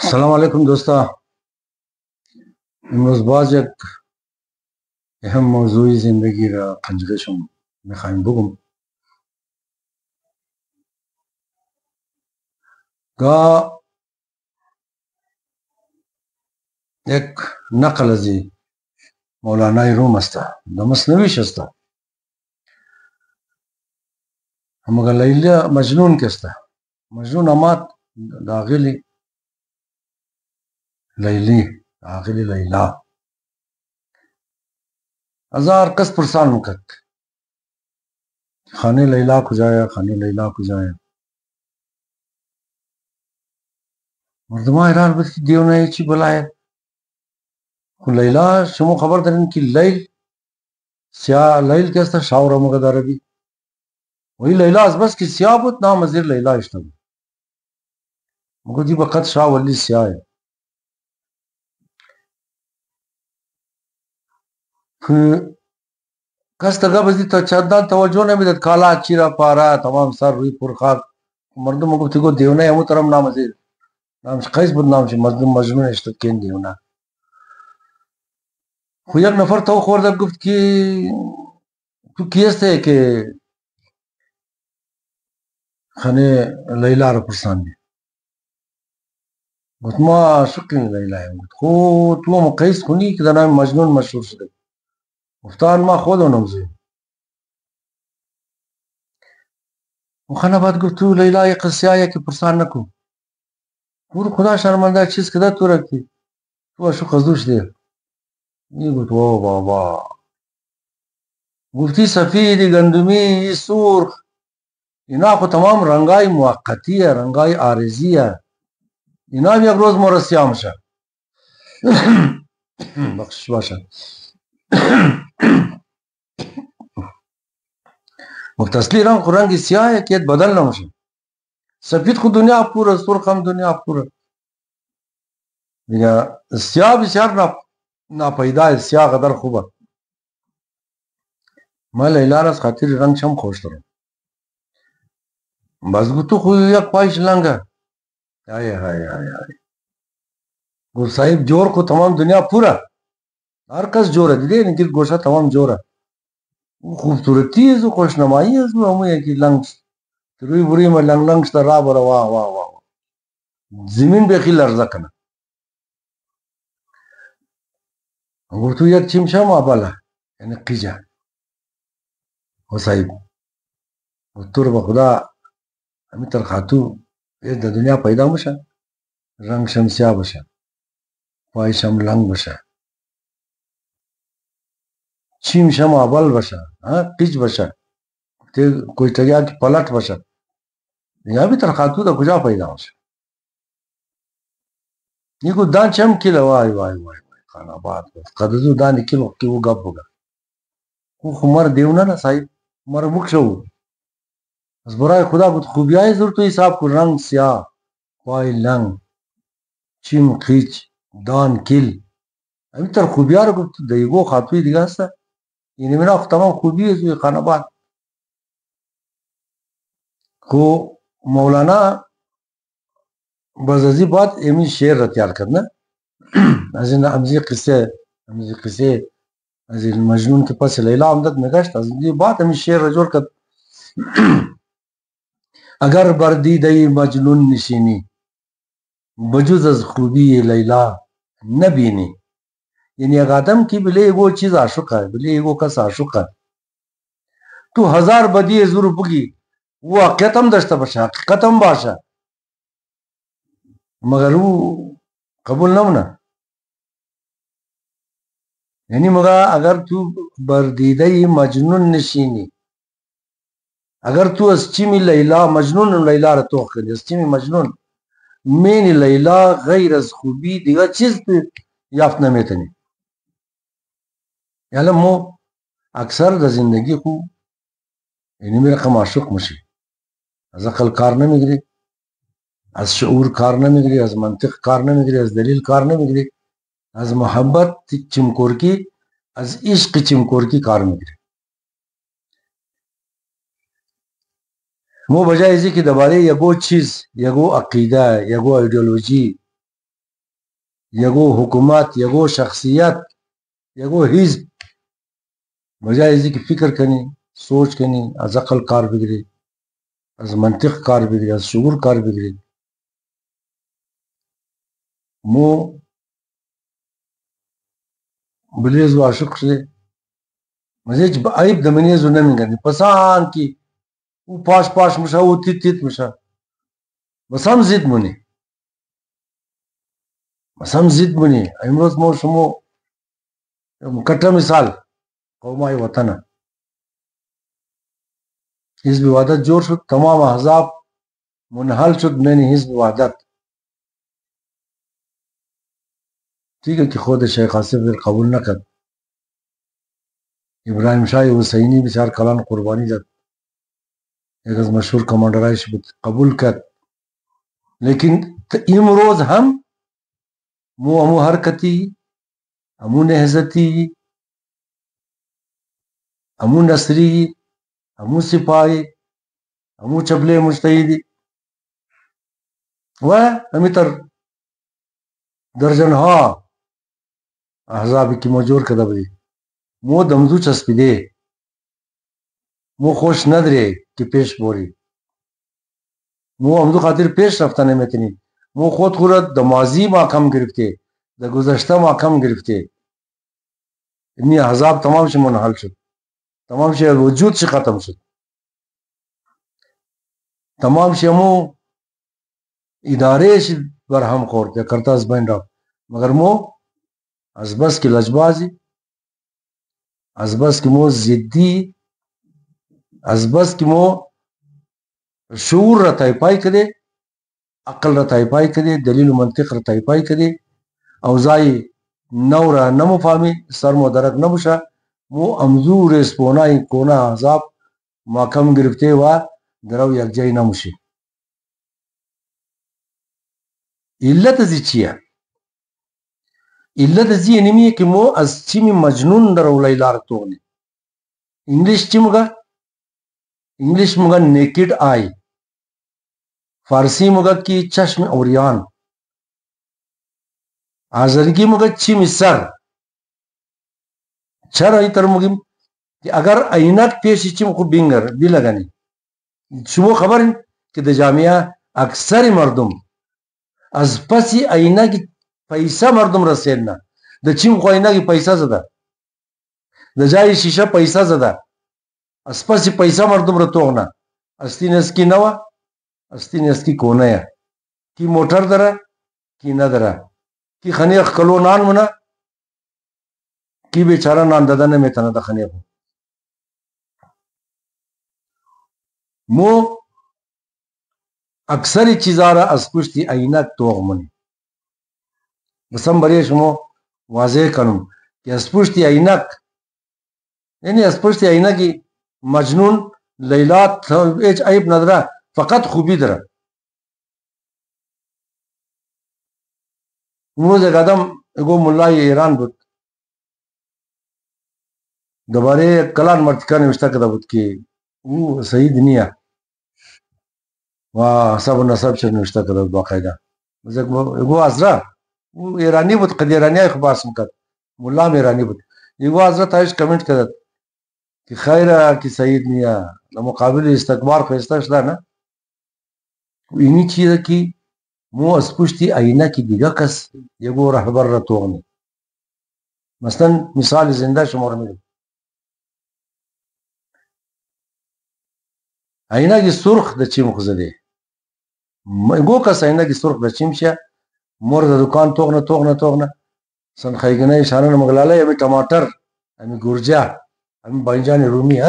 السلام علیکم دوستا. امروز باز یک اهم موضوعی زندگی را کنجکشم میخوایم بگم. گا یک نقل از مولانای روم است، ده مصنویش است. همگا لیلا مجنون کست، مجنون امات داغلی لیلی داغلی لیلا ہزار کس پرسان مکت خانے لیلا کو جایا، خانے لیلا کو جایا. مردمہ حیران بس دیو نے چی بلائے لیلا شمو خبر درن کی لیل سیاہ لیل کیستا شاورا مگد عربی وہی لیلا از بس کی سیاہ بوت نام مزیر لیلا اشتب مگو دی بقت شاہ ولی سیاہ ہے. کس تگا بزی تا چندان توجہ نہیں بیدت کالا چیرا پارا تمام سر روی پرخاک مردم مگو تیگو دیونا ہے محترم نام مزیر نام قیس بود نام چی مردم مجنون اشتد کین دیونا. خو یک نفر تو خوردب گفت کی تو کیستے ہے کہ خانے لیلا را پرسان دی گفت ما شکل لیلا ہے خو تو مقیس کنی که در نام مجنون مشهور شده گفتان ما خود نمزی خانه بعد گفت تو لیلا یک قصه آیا که پرسان نکن پور خدا شرمنده چیز کده تو رکھی تو اشو خزدوش دیر یہ گفت واو بابا گفتی سفید گندمی سرخ اینا خو تمام رنگای موقتی ہے رنگای عارضی ہے اینا بھی یک روز مورسیام شد بخشش باشه مختصلی رنگ خو رنگ سیاه ہے که بدل نموشه سفید خود دنیا پوره سرخ هم دنیا پوره دیگه سیاه بسیار ناپیدا ہے سیاه قدر خوبه من لیلا را از خاطر رنگ شم خوش دارم بس گو تو خو یک پایش لنگه های های های های گو صاحب جور کو تمام دنیا پورا ہر کس جور ہے دیدے نکل گوشہ تمام جور ہے خوبصورتی ہے خوشنمائی ہے ہمیں ہے کہ لنگ روی بری میں لنگ لنگ شتا را برا واہ واہ واہ زمین بے خیل لرزا کنا گو تو یک چمشا ما بالا یعنی قیجا ہو صاحب تو رو بخدا ہمیں ترخاتو یہ دا دنیا پیدا بشا رنگ شمسیا بشا پای شم لنگ بشا چیم شم آبال بشا قیج بشا کوئی تگیا کی پلٹ بشا یہاں بھی ترخاتو دا کجا پیدا بشا یہ کو دان چم کلا وائی وائی وائی خانا بات قدزو دان کلو کی وہ گپ ہوگا کو خمر دیونا نا صاحب مر مکشو از برای خدا بود خوبیائی ضرور تو حساب کو رنگ سیاہ پای لنگ چیم قیچ دان کل ابھی تر خوبیاء رو گفت دیگو خاتوی دیگه هسته یعنی مینا تمام خوبی ہے توی خانه باد کو مولانا بزازی بات امی شعر را تیار کرنا is an امزی Qissa is an مجنون کے پاس لیلا آمدد نگشت از این بات امی شعر را جوڑ کرد اگر بردیده مجنون نشینی بجز از خوبی لیلا نبینی یعنی اگر آدم کی بلے وہ چیز عاشق ہے بلے وہ کس عاشق ہے تو ہزار بدی ضرور بگی وہ حقیقتم دشتا باشا حقیقتم باشا مگر وہ قبول نہ ہونا یعنی مگر اگر تو بردیده مجنون نشینی اگر تو از چیمی لیلا مجنون لیلا را توخ کردی از چیمی مجنون مین لیلا غیر از خوبی دیگه چیز یافت نمیتنی یعنی مو اکثر در زندگی خوب یعنی میرا کم عاشق مشی از عقل کار نمیگیری از شعور کار نمیگیری از منطق کار نمیگیری از دلیل کار نمیگیری از محبت چمکورکی از عشق چمکورکی کار میگیری مو بجائے ازی کی دبارے یگو چیز یگو عقیدہ یگو ایڈیولوژی یگو حکومت، یگو شخصیت، یگو حزب بجائے ازی کی فکر کنی، سوچ کنی، از عقل کار بگری، از منطق کار بگری، از شعور کار بگری. مو بلیز و عاشق شده مزیج با عیب دمنیز و نمیگنی پسان کی او پاش پاش مشا او تیت تیت مشا بس هم زید مونی، بس هم زید مونی. امروز مو شمو کٹا مثال قومای وطن حزب وحدت جوړ شد، تمام احزاب منحل شد من حزب وحدت. ٹھیک ہے کہ خود شیخ آصف پھر قبول نہ کر، ابراہیم شاہ حسینی بچار کلان قربانی داد، ایک از مشہور کمانڈر آئیش قبول کر. لیکن امروز ہم مو امو حرکتی، امو نہزتی، امو نصری، امو سپاہی، امو چبلے مجتہدی و ہمی تر درجن ہا احزاب کی موجور کدہ بدی مو دمزو چسپی دے، مو خوش ندرے کہ پیش بوری، مو امدو خاطر پیش رفتنے میں تنی مو خود خورت دا ماضی ما کم گرفتے، دا گزشتہ ما کم گرفتے. انی احزاب تمام سے منحل شد، تمام سے وجود سے ختم شد، تمام سے مو ادارے سے برہم خورتے کرتا از بین راو. مگر مو از بس کی لجبازی، از بس کی مو زدی، از بس کی مو شعور رتائی پائی کدے، عقل رتائی پائی کدے، دلیل و منطق رتائی پائی کدے، اوزائی نورا نمو فامی سر مو درک نموشا مو امزور اسپونائی کونا احزاب ما کم گرفتے و درو یک جائی نموشی. علت ازی چیا؟ علت ازی انمی ہے کہ مو از چیمی مجنون در اولائی لارتوغنی. انگلیش چی مگا؟ انگلیش مگا نیکڈ آئی، فارسی مگا کی چشم اوریان، آزرگی مگا چیمی سر. چر آئی تر مگیم کہ اگر اینک پیشی چیم خوب بینگر بھی لگانی. شما خبر ہیں کہ دا جامعہ اکثر مردم از پسی اینہ کی پیسہ مردم رسیلنا، دا چیم خو اینہ کی پیسہ زدہ، دا جائی شیشہ پیسہ زدہ، از پسی پیسہ مردم رتوغنا. استین اس کی نوا، استین اس کی کونیا، کی موٹر درہ، کی ندرہ، کی خنیخ کلو نان منا، کی بیچارہ نان ددن میں تنہ دا خنیخ. مو اکثری چیزارا از پشتی اینک توغ منی. بس ہم بریش مو واضح کنم کہ از پشتی اینک یعنی از پشتی اینکی مجنون لیلات ایچ عیب ندرہ، فقط خوبی درہ. موز ایک آدم اگو ملائی ایران بود دوبارے کلان مرتکا نوشتہ کدا بود کہ وہ صحیح دنیا و حساب و نصب چه نوشتہ کدا بود باقاعدہ. اگو عذرہ وہ ایرانی بود، قد ایرانی آئی خباس مکد، ملام ایرانی بود. اگو عذرہ تایش کمنٹ کدد کہ خیرہ کی صحیح دنیا مقابل استقبار خیستہ شدہ نا. اینی چیز کی مو از پشتی آئینہ کی دیگا کس یگو رہبر رتوغنی. مثلا مثال زندہ شمار میں آئینہ کی سرخ دا چیم خزدے گو کس آئینہ کی سرخ دا چیم شیا مور دا دکان توغنا سن خیگنہ شانہ مغلالہ امی ٹماٹر، امی گرجا، امی بائنجان رومی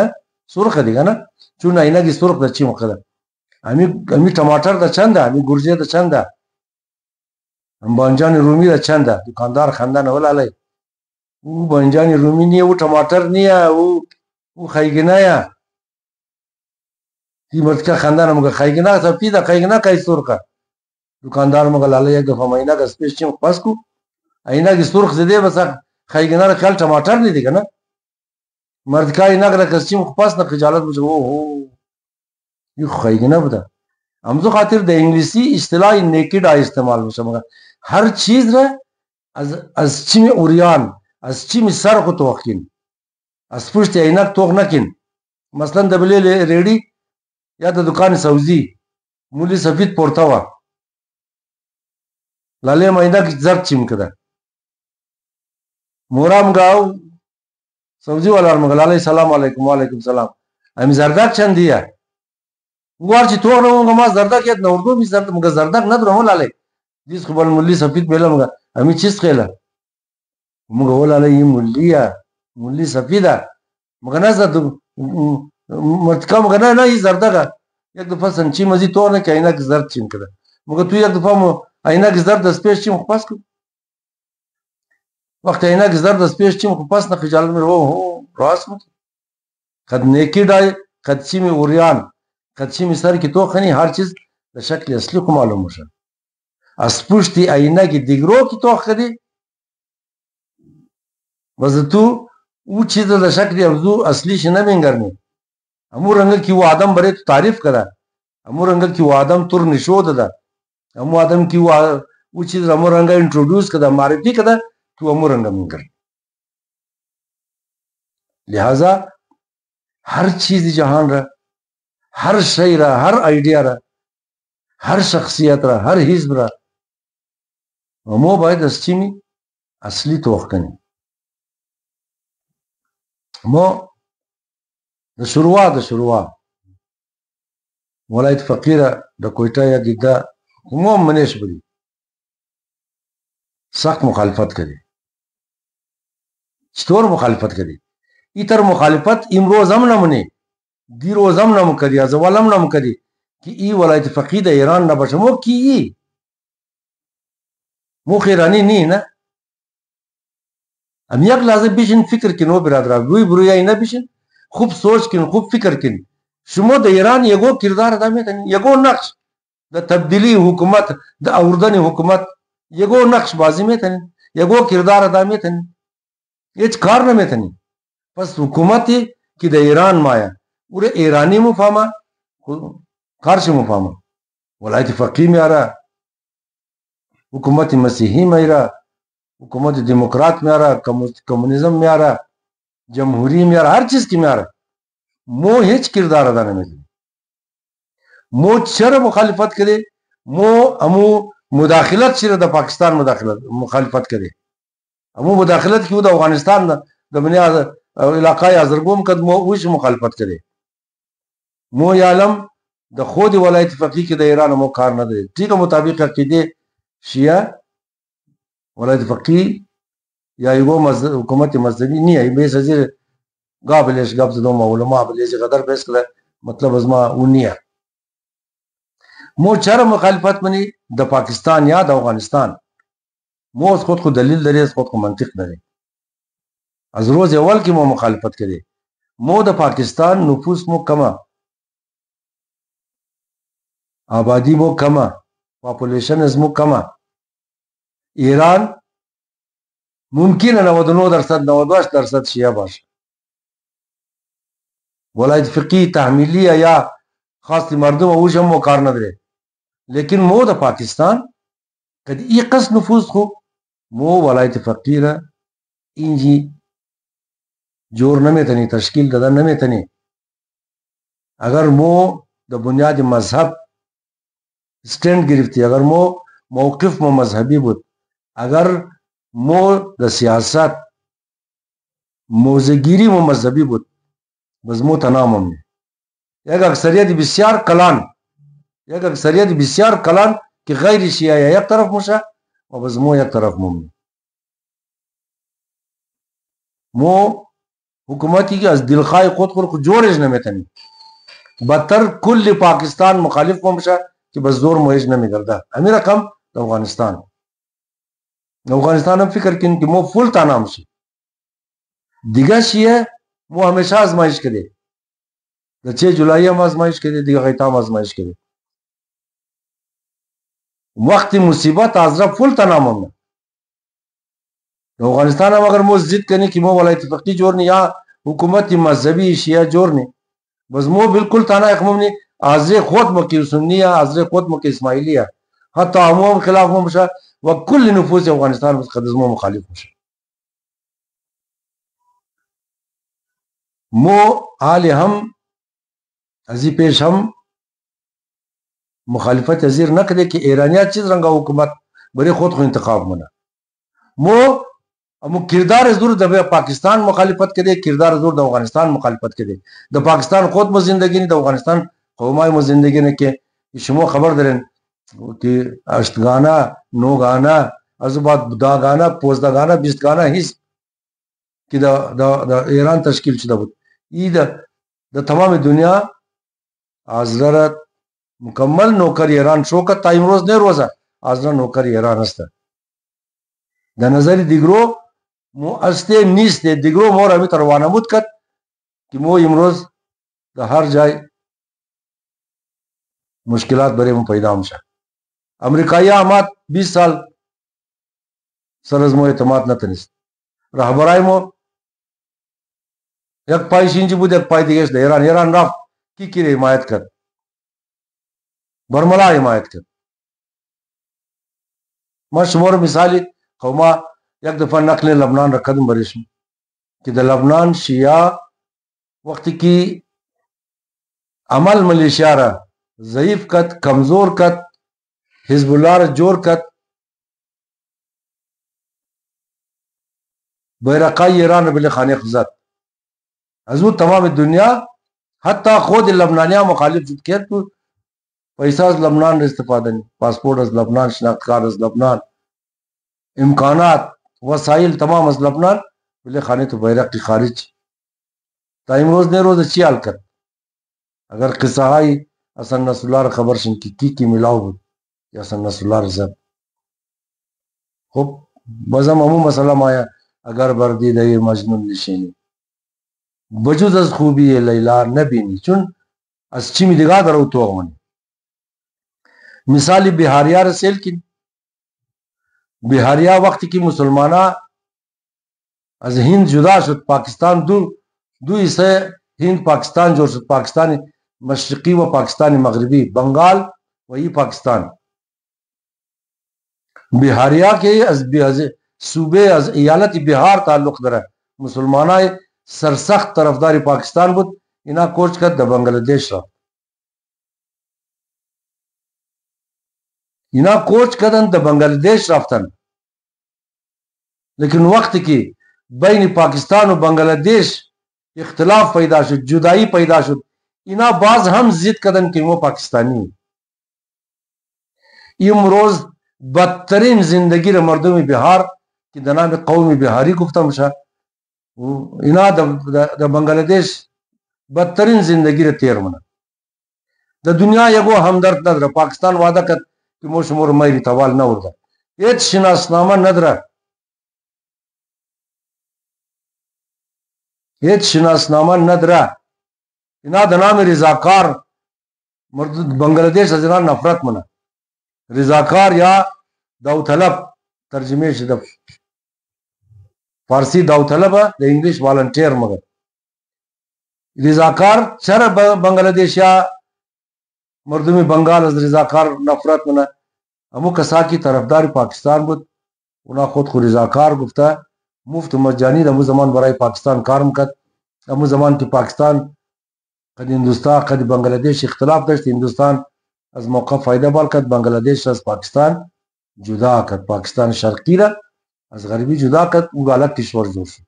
سرخ دیگا نا چون آئینہ کی سرخ دا چیم خزدے. امی ٹماٹر دا چند ہے، امی گرجے دا چند ہے، امی بائنجان رومی دا چند ہے. دکاندار خاندان اولا لے وہ بائنجان رومی نہیں ہے، وہ ٹماٹر نہیں ہے، وہ خیگنہ ہے. تی مرتکا خاندان مگا خیگنہ تا پیدا خیگنہ کئی سرخ ہے. دکاندار مگا لالے یک دفعہ مہینہ کا سپیش چیم پاس کو آئینہ کی سرخ زدے بسا خیگنہ را خیال ٹماٹر نہیں دیگا نا. مرتکا آئینہ کا کس چیم پاس نا خجالت مجھے او ہو یہ خیگنہ بدا. ہمزو خاطر دا انگلیسی اصطلاح نیکڈ آئی استعمال مجھے مگا ہر چیز رہ از چی می اوریان از چی می سر خو توخین از پشت عینک توخ نکن. مثلا د بلې ریډي یا د دکان سوزي مولی سفید پورته وه لاله عینک زرد چیم کده مورام گاو سوزی والا مگلاله سلام علیکم وعلیکم سلام امی زردک چندیه وار چې توغ نمونگا ما زردک یاد نوردو می زرد مگا زردک ندرمو لاله دیس خبال مولی سفید بیلا مگا امی چیز خیله مگا ولاله این مولی سفیده مگا نزد مرتکا مگا نه این زردکه یک دفعه سنچی مزی توغ نه که اینک زرد چیم کده مگا تو یک دفعه اینک زرد از پیش چیم خپاس کن وقت اینک زرد از پیش چیم خپاس نه خجالت می رو راست مد قد نیکی ڈای قد چیم اوریان قد چیم سر کی تو خنی هر چیز به شکل اصلی کو معلوم میشه از پشتی اینک دیگرو کی تو خدی وز تو او چیز به شکل ابزو اصلی ش نمینگرنی امو رنگ کی وہ آدم برے تو تعریف کرا امو رنگ کی وہ آدم تر نشود دا امو آدم کی وہ چیز امو رنگ انٹروڈیوس کدا معرفی کدا تو امو رنگ منگر لہذا ہر چیز جہان رہا ہر شئی رہا ہر آئیڈیا رہا ہر شخصیت رہا ہر حزب رہا امو باید اسچی می اصلی توخ کنی مو د شروع ولایت فقیره د کوئٹه یا گیگدا مو منیش بری سخت مخالفت کری چطور مخالفت کری ایتر مخالفت امروز هم نمونی دیروز هم نمو کری از اول هم نمو کری که ای ولایت فقیه د ایران نباشه مو کی ای مو خیرانی نی نه ام یک لازم بیشن فکر کنو برادر روی برویایی نبیشن خوب سوچ کن خوب فکر کن شما د ایران یگو کردار ادا میکنین یگو نقش د تبدیلی حکومت د اوردن حکومت یگو نقش بازی میکنین یگو کردار ادا میکنین هیچ کار نمیکنین پس حکومتی که د ایران مایا اور ایرانی مفهمه کارش مفهمه ولایت فقیه میاره حکومت مسیحی میاره حکومت دموکرات میاره کمونیزم میاره جمهوری میاره هر چیز کی میاره مو هیچ کردار ادا نمیکنه مو چرا مخالفت کرے مو امو مداخلت چرا د پاکستان مخالفت کرے امو مداخلت کیوں د افغانستان د بنیاد علاقای ازرگوم قد مو وش مخالفت کرے مو یعلم د خود ولایت فقیه کی د ایران مو کار نہ دے ٹھیک ہے مطابق عقیدے شیعہ ولایت فقیه یا یگو حکومت مذہبی نہیں ہے بے سزیر قابلش قبض دو علماء بلیش غدر بیس کلا مطلب از ما اونیا مو چرا مخالفت منی د پاکستان یا د افغانستان مو از خود دلیل داری از خود منطق داری از روز اول کی مو مخالفت کرے مو د پاکستان نفوس مو کما آبادی مو کما پاپولیشن از مو کما ایران ممکن ہے 99% 98% شیعہ باش ولایت فقیه تحمیلیه یا خاص مردم اوش هم مو کار نداره لیکن مو د پاکستان قد ای قص نفوذ خو مو ولایت فقیه را اینجی جور نمیتنی تشکیل دادن نمیتنی اگر مو د بنیاد مذهب سٹینڈ گرفتی اگر مو موقف مو مذهبی بود اگر مو د سیاست موزگیری مو مذهبی بود بزمو تنامم یک اکثریت بسیار کلان که غیر شیعه یک طرف موشه و بزمو یک طرف ممنی مو حکومتی که از دلخواه خود جورش نمیتنی بدتر کل پاکستان مخالف موشه که بس زور مویش نمیگرده همین رقم افغانستان هم فکر کن که مو فل تنام شی دیگه شیعه مو ہمیشہ آزمائش کرے د 6 جولائی ہم آزمائش کرے دیگه غیتا ہم آزمائش کرے وقت مصیبت آزرا فل تنام ہم افغانستان ہم اگر مو ضد کرنے کی مو ولایت فقیه جوڑنی یا حکومت مذہبی شیعہ جوڑنی بس مو بالکل تانا اخمم نی آزر خود مکی سنی یا آزر خود مکی اسماعیلی یا حتی عموم خلاف مو بشه و کل نفوس افغانستان بس قدزمو مخالف بشه. مو حال هم ازی پیش هم مخالفت ازیر نکده که ایرانیات چیز رنگا حکومت برای خود خو انتخاب منه. مو کردار زور د پاکستان مخالفت کده، کردار زور د افغانستان مخالفت کده. د پاکستان خود مو زندگی نه، د افغانستان قومای مو زندگی نه که شما خبر دارین که اشتگانه، نوگانه، از بعد داگانه، پوزدگانه، بیستگانه هیچ که د ایران تشکیل شده بود. ای د تمام دنیا حضرت مکمل نوکر ایران شوکت تا امروز نه روزه حضرت نوکر ایران است. د نظر دیگرو مو استه نیست، دیگرو مور همی تروانه بود کد که مو امروز در هر جای مشکلات برای مو پیدا میشه. امریکایی آمد 20 سال سر از مو اعتماد نتنست. رهبرای مو یک پایش اینجی بود، یک پای دیگهش در ایران رفت کی حمایت کرد؟ برملا حمایت کرد. ما شمار مثالی قوما یک دفعه نقل لبنان را قدم بریشم که در لبنان شیعه وقتی که عمل ملیشیا را ضعیف کد، کمزور کد، حزب الله را جور کد، بیرقای ایران را بلی خانه خزد. از او تمام دنیا حتی خود لبنانیا مخالف شد کرد تو پیسہ از لبنان را استفاده نی، پاسپورت از لبنان، شناخت از لبنان، امکانات وسائل تمام از لبنان بلی خانه تو بیرقی خارج. تا امروز نه روز چی حال کرد؟ اگر قصه های حسن نصرالله را خبر شن که کی ملاو بود یا حسن نصرالله را زد. خب بازم همون مسئله مایا اگر بردی دهی مجنون نشینی بجوز از خوبی لیلا نبینی چون از چی می دیگه درو تو اغمانی. مثالی بهاریا را سیل کن. بهاریا وقتی که مسلمانا از هند جدا شد، پاکستان دو حصه هند پاکستان جوړ شد، پاکستان مشرقی و پاکستان مغربی، بنگال و یہ پاکستان. بہاریا کے از صوبے از ایالت بہار تعلق داره مسلمانای سرسخت طرفداری پاکستان بود. اینا کوچ کرد در بنگله دیش رفت. اینا کوچ کردن در بنگله دیش رفتن. لیکن وقتی که بین پاکستان و بنگله دیش اختلاف پیدا شد، جدائی پیدا شد، اینا باز هم ضد کردن که ما پاکستانی. امروز بدترین زندگی را مردم بهار که در نام قوم بهاری گفته میشه، اینا در بنگله دیش بدترین زندگی را تیر منه. در دنیا یکو همدرد نداره. پاکستان وعده کرد که ما شما رو میری توال نورده، هیچ شناسنامه نداره، هیچ شناسنامه نداره. اینا در نام رضاکار بنگله دیش از اینا نفرت منه. رضاکار یا داوطلب ترجمه شده، فارسی داوطلب ہے، در انگلیش والنٹیر. مگر رضاکار چرا بنگله دیش یا مردم بنگال از رضاکار نفرت منه؟ همو کسا کی طرفدار پاکستان بود، اونا خود رضاکار گفته. مفت مجانی همو زمان برای پاکستان کار میکرد. همو زمان که پاکستان قد هندوستان قد بنگله دیش اختلاف داشت، هندوستان از موقع فایده بال کرد، بنگله دیش از پاکستان جدا کرد، پاکستان شرقی را از غربی جدا کرد، او الگ کشور جوړ شد.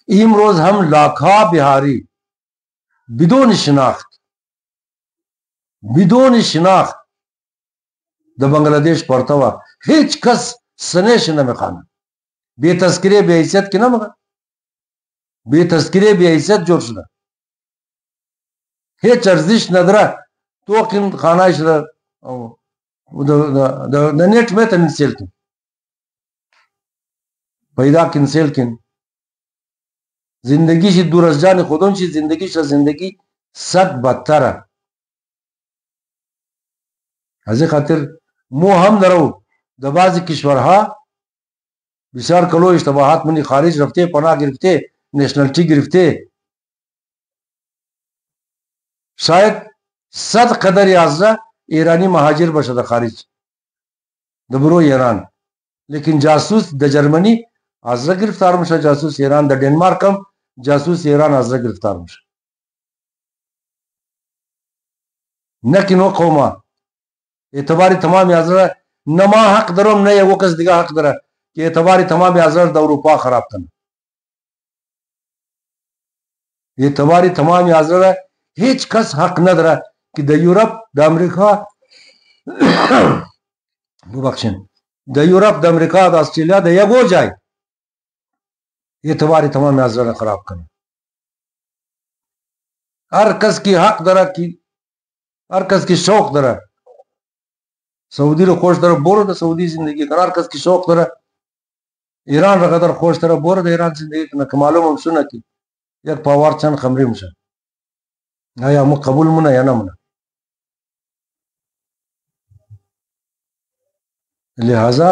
امروز هم لاکھا بہاری بدون شناخت در بنگله دیش پڑتا ہوا، هیچ کس سنیش نمیخوانه. بے تذکره بے حیثیت که نمگه، بے تذکره بے حیثیت جوړ شده، هیچ ارزش نداره. تو کن خانهش را در نیٹ میں تنسیل کن، پیدا کنسیل کن. زندگیش دور از جان خودون چی، زندگیش زندگی صد بدتره. از این خاطر مو هم درو در بعضی کشورها بسیار کلو اشتباهات منی خارج رفته، پناه گرفته، نیشنلٹی گرفته. شاید 100 قدر یازده ایرانی مهاجر بشه د خارج د برو ایران لیکن جاسوس د جرمنی حاضر گرفتار میشه جاسوس ایران د ډنمارک هم جاسوس ایران حاضر گرفتار میشه نکنو قوما اعتباری تمام حاضر نه ما حق دارم نه یو کس دیگه حق داره که اعتباری تمام حاضر د اروپا خراب کنه اعتباری تمام حاضر هیچ کس حق نداره که د یورپ د امریکا ببخشین د یورپ د امریکا د استرالیا د یو ځای اعتباری تمام حاضر خراب کنه هر کس کی حق داره کی هر کس کی شوق داره سعودی رو خوش داره برو د سعودی زندگی کنه هر کس کی شوق داره ایران رو قدر خوش داره برو د ایران زندگی کنه که معلوم هم شونه کی یک پاور چند خمری میشه آیا مو قبول مونه یا نه مونه لہذا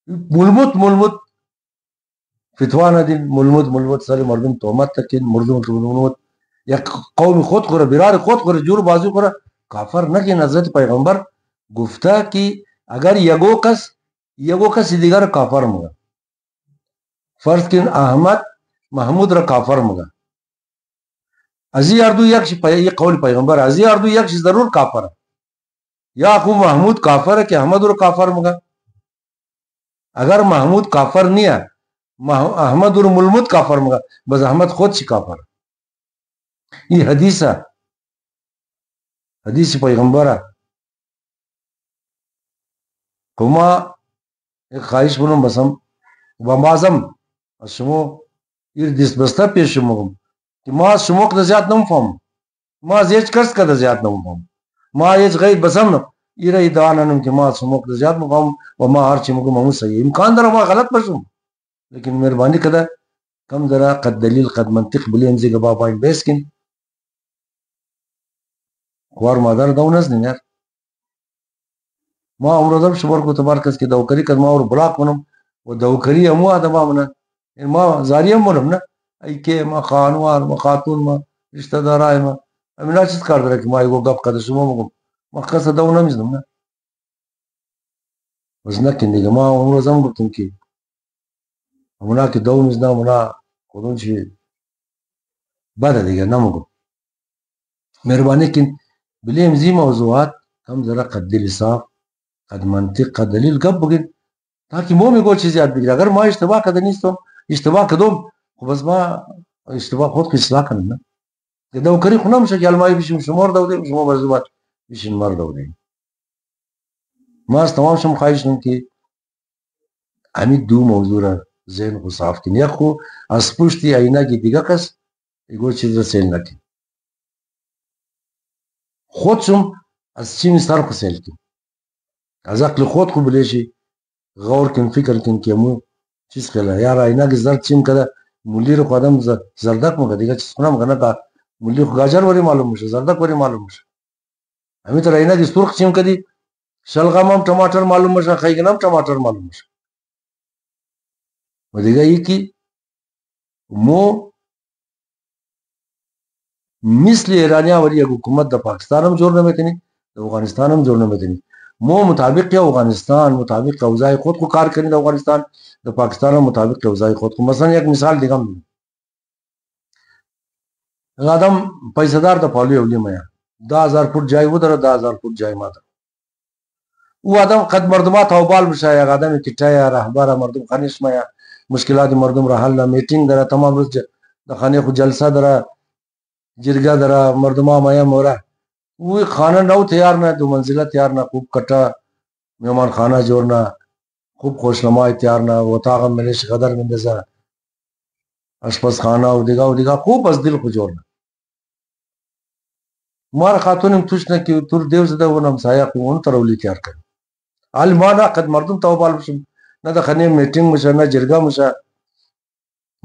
ملمت فتوا ندین ملمت سر مردم تهمت تکین مردم یک قوم خود خوره برار خود خوره جور بازی خوره کافر نکین حضرت پیغمبر گفته که اگر یگو کس دیگر کافر مگه فرض کن احمد محمود را کافر مگه ازی اردو یک قول پیغمبر ازی اردو یک ضرور کافر یا کو محمود کافر ہے کہ احمد اور کافر مگا اگر محمود کافر نہیں ہے احمد اور ملمت کافر مگا بس احمد خود سے کافر یہ حدیث ہے حدیث پیغمبر ہے کما ایک خواہش بنم بسم ومازم شمو اردیس بستا پیش شموگم کہ ما شموک دا زیاد نم فهم ما زیج کرس کا دا زیاد نم فهم ما ایج غیب بسم نم ایره ایدوانانم که ما شموک دا زیاد مقام و ما هرچی مگم همون صحیح امکان داره ما غلط بشم لیکن مهربانی کده کم داره قد دلیل قد منطق بلی انزی گبا باین بیس کن خوار مادر داون از نیر ما امروزم شبر کو تبار کس که دوکری کد ما اور بلاک منم و دوکری امو آدم آمنا ما زاریم منم نه ای که ما خانوار ما خاتون ما رشتہ دارای ما امینا چیز کار داره که ما ایگو گپ کده شما مگم ما قصد داون نمیزنم نه بس نکن دیگه ما امروزم گفتم که امونا که داون میزنم امونا خودون چی بده دیگه نمگم مهربانی کن بلیم زی موضوعات کم ذرا قد دل صاف قد منطق قد دلیل گپ بگین تاکہ مو میں کوئی چیز یاد بگیره اگر ما اشتباه کده نیستم اشتباه کدوم خب بس ما اشتباه خود اصلاح کنم نه که دوکری خونم شه که المایی بشیم شمار دودیم شما برزوبات بشین مر دودیم ما از تمام شم خواهش نم که همین دو موضوع را ذهن کو صاف کن یک خو از پشتی آینه کی دیگه کس ایگو چیز را سیل نکن خود شم از چیم سر کو سیل کن از عقل خود کو بلیشی غور کن فکر کن که مو چیز خیلی یار آینه کی زرد چیم کده مولی رو خودم زردک مگه دیگه چیز کنم کنه که مولی خو گاجر وری معلوم میشه زردک وری معلوم میشه همین طرح آینه کی سرخ چیم کدی شلغم هم ٹماٹر معلوم میشه خیگن هم ٹماٹر معلوم میشه و دیگه ای که مو مثل ایرانیا ولی یک حکومت دا پاکستان هم جوړ نمیتنی دا افغانستان هم جوړ نمیتنی مو مطابق یا افغانستان مطابق اوضاع خود کو کار کنی دا افغانستان دا پاکستان هم مطابق اوضاع خود کو مثلا یک مثال دیگم آدم پیسه دار دا پالی اولی میا 10,000 فوٹ جای و داره 10,000 فوٹ جای ما داره او آدم قد مردمات اوبال بشه یک آدم کتای رهبر مردم خانش میا مشکلات مردم را حل میټینګ داره تمام روز د خانه خو جلسه داره جرگه داره مردم مایا موره وی خانه نو تیار نه دو منزله تیار نه خوب کټه مهمان خانه جوړ نه خوب خوشنما تیار نه اتاق ملش قدر مندزه اشپز خانه او دیگه خوب از دل خو جوړ نه مار خاتونم توش نه کی تور دیو زده ونم سایه اون ترولی تیار کړ علمانه قد مردم توبال بشم نه د خانه میټینګ مشه نه جرګه مشه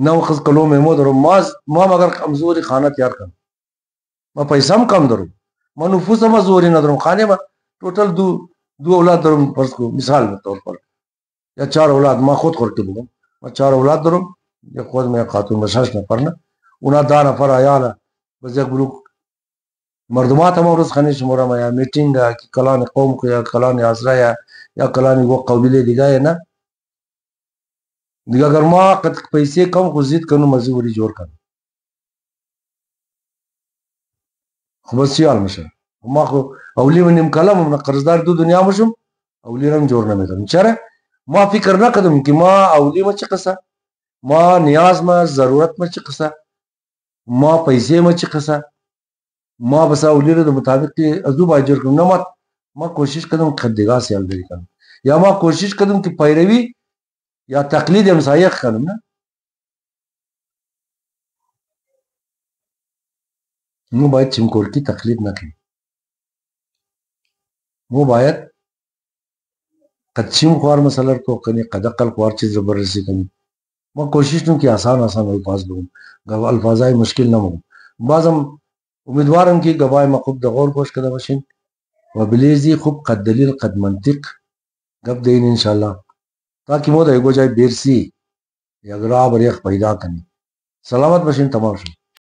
نه وخت کلو مهمو درو ما مگر کمزوري خانه تیار کړ ما پیسې هم کم درو ما نفوس هم زوري نه درو خانه ما ټوټل دو اولاد درو فرض کو مثال کے طور پر یا 4 اولاد ما خود خورته بودم ما 4 اولاد درو یا خود میں خاتون مشاش نفر نه اونا 10 نفر عیاله بس یک گروپ مردمات هم ورځ خنې شمورم یا میټینګ که کلان قوم کو یا کلان عصره یا کلان و قبیله دیگه نه دیگه اگر ما قد پیسے کم خو زید کنو مزوری جوړ کنو خو بس یال مشه ما خو اولی ونیم کلم من قرضدار دو دنیا مشم اولی رم جوړ نه میدم چره ما فکر نه کدم که ما اولی ما چی قصه ما نیاز ما ضرورت ما چی قصه ما پیسے ما چی قصه ما بس اولی رو د مطابق ازو با جوړ کنم نه ما کوشش کدم خدیگاه سیال داری کنم یا ما کوشش کدم که پیروی یا تقلید امسایق کنم نه مو باید چمکورکی تقلید نکنیم مو باید قد چیم خوار مسئلہ کو کنی قد اقل خوار چیز زبررسی کنی ما کوشش نو کہ آسان الفاظ لگوں الفاظای مشکل نہ مگوں بعض ہم امیدوارم کی گواہ ما خوب دغور گوش کده باشین و بلیزی خوب قد دلیل قد منطق گب دین انشاءاللہ تاکہ مو دا ایگو جای بیرسی یا گراب ریخ پیدا کنی سلامت باشین تمام شد